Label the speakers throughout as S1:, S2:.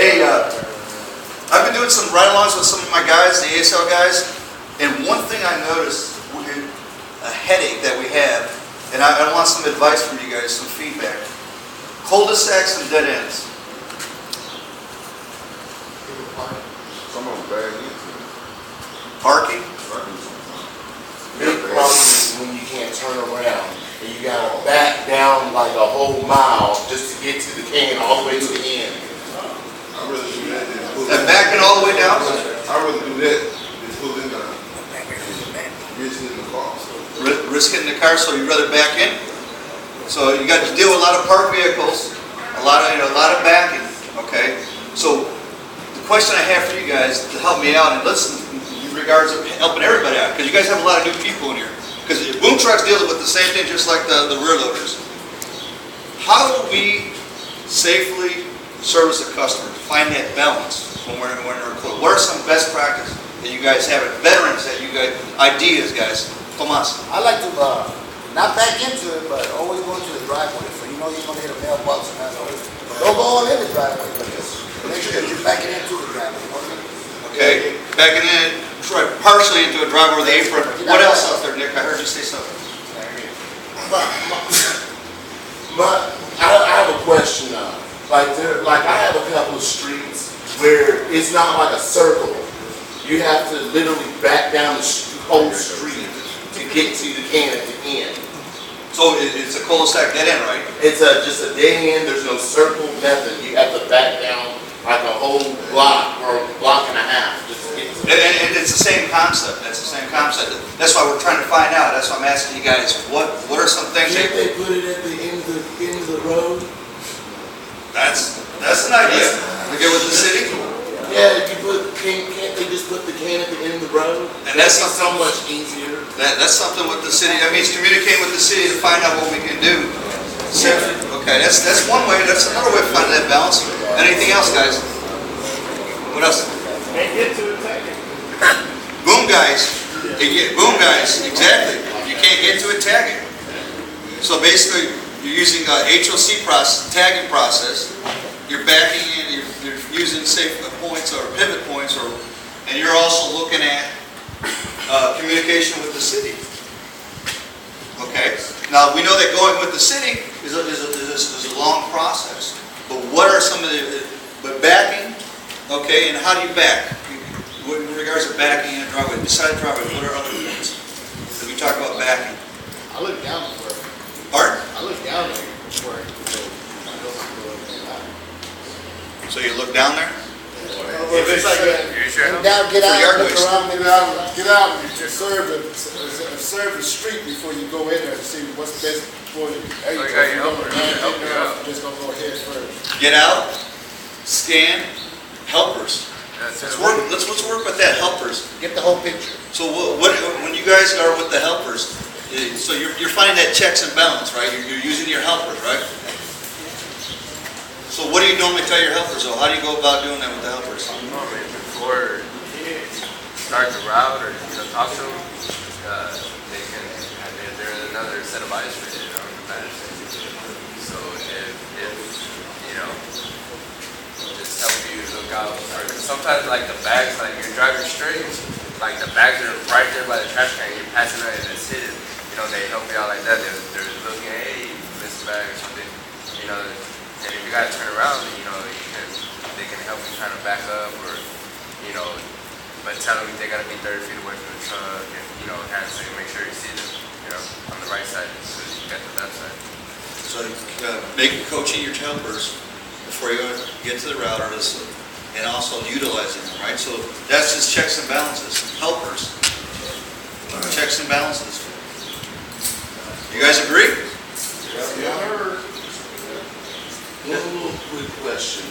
S1: Hey, I've been doing some ride-alongs with some of my guys, the ASL guys, and one thing I noticed, a headache that we have, and I want some advice from you guys, some feedback. Cul-de-sacs and dead ends.
S2: Some of them bad into
S1: Parking.
S3: Big problem is when you can't turn around and you gotta back down like a whole mile just to get to the can all the way to the end.
S2: I'd rather do that than pull
S1: And backing all the way down?
S2: I'd rather do that than pull in the risk in the car.
S1: Risk it in the car, so you'd rather back in? So you got to deal with a lot of parked vehicles, a lot of backing, okay? So the question I have for you guys to help me out, and listen, in regards to helping everybody out, because you guys have a lot of new people in here. Because boom trucks deal with the same thing just like the rear loaders. How do we safely service a customer, find that balance when we're close? What are some best practices that you guys have, veterans that you guys, ideas guys? Tomas.
S4: I like to not back into it, but always go into the driveway. So you know you're gonna hit a mailbox and that's always. Don't go all in the driveway, but just make sure that you're backing into the driveway. You know what I mean?
S1: Okay, backing in, partially into a driveway with the apron. What else out there, Nick? I heard you say something.
S3: I have a question now. Like I have a couple of streets where it's not like a circle. You have to literally back down the whole street to get to the can at the end.
S1: So it's a cul-de-sac dead end, right?
S3: It's just a dead end. There's no circle method. You have to back down like a whole block or a block and a half just to get to the
S1: And it's the same concept. That's the same concept. That's why we're trying to find out. That's why I'm asking you guys, what are some things
S3: Can't they put it at the end of the road?
S1: That's an idea. We get with the city.
S3: Yeah, can't they just put the can at the end of the road?
S1: And that's
S3: so much easier.
S1: That's something with the city. That means communicate with the city to find out what we can do. Okay, that's one way. That's another way of finding that balance. Anything else, guys? What else?
S5: Can't get to it, tag it.
S1: Boom guys. Boom guys. Exactly. If you can't get to it, tag it. So basically, you're using a HOC process, tagging process. You're backing in. You're using safe points or pivot points, and you're also looking at communication with the city. Okay. Now we know that going with the city is a long process. But what are some of the backing? Okay, and how do you back? In regards to backing in a driveway, besides driveway, what are other things that we talk about backing?
S4: I look down before.
S1: Art?
S4: I look down before.
S1: So you look down there?
S4: If it's like down, get out, look around, get out, and just serve the street before you go in there to see what's best for you. Hey, just gonna go ahead first.
S1: Get out, scan, helpers. Let's work with that, helpers.
S4: Get the whole picture.
S1: So when you guys are with the helpers, so you're finding that checks and balance, right? You're using your helpers, right? So what do you normally tell your helpers, though? How do you go about doing that with the helpers?
S5: Normally before you start the route or talk to them, there's another set of eyes for you on the back. So if just help you look out. Or sometimes like the bags, like you're driving straight, like the bags are right there by the trash can. You're passing out and it's hidden. They help you out like that. They're looking, hey, this bag or something. And if you gotta turn around, they can help you kind of back up, or but tell them they gotta be 30 feet away from the truck, and have to make sure you see them, on the right side as soon as you get to the left side.
S1: So coaching your helpers before you get to the routers, and also utilizing them, right? So that's just checks and balances, helpers, checks and balances. You guys agree?
S3: Yeah. One little quick question.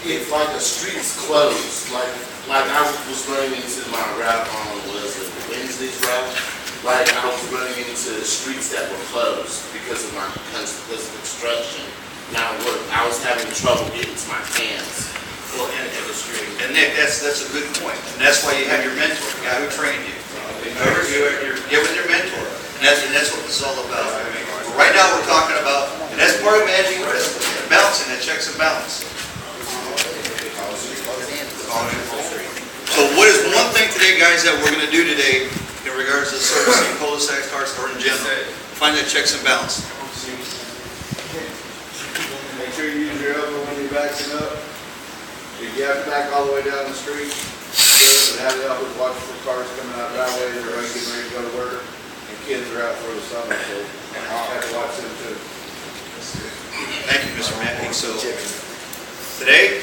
S3: If like a street's closed, like I was running into my route on Wednesday's route, like I was running into streets that were closed because of construction. Now I was having trouble getting to my cans.
S1: Well, in the street. And Nick, that's a good point. And that's why you have your mentor, the guy who trained you. You're with your mentor. And that's what this is all about. But right now we're talking about, and that's part of managing risk, balancing that checks and balance. thing, guys, that we're gonna do today in regards to servicing cul-de-sac cars or in general, find that checks and balance.
S2: Make sure you use your elbow when you're backing up. If you have to back all the way down the street, do it, and have the elbows watch for cars coming out driveways, they're getting ready to go to work, and kids are out for the summer, so I'll have to watch them too.
S1: Thank you, Mr. Mackey. So, today,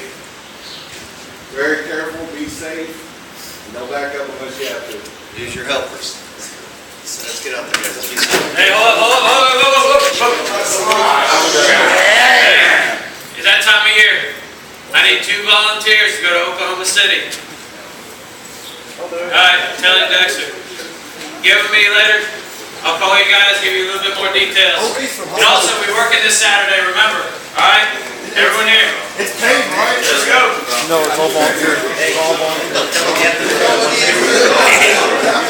S2: Very careful, be safe, no back up unless you have to.
S1: use your helpers. So let's get out there, guys. Let's be safe.
S6: Hey, hold up. It's that time of year. I need 2 volunteers to go to Oklahoma City. Alright, tell it Dexter. Give me a letter. I'll call you guys, give you a little bit more details. And also, we're working this Saturday, remember? Alright? Everyone here.
S4: It's paid, right?
S6: Let's go.
S4: No, it's all volunteer. It's all volunteer.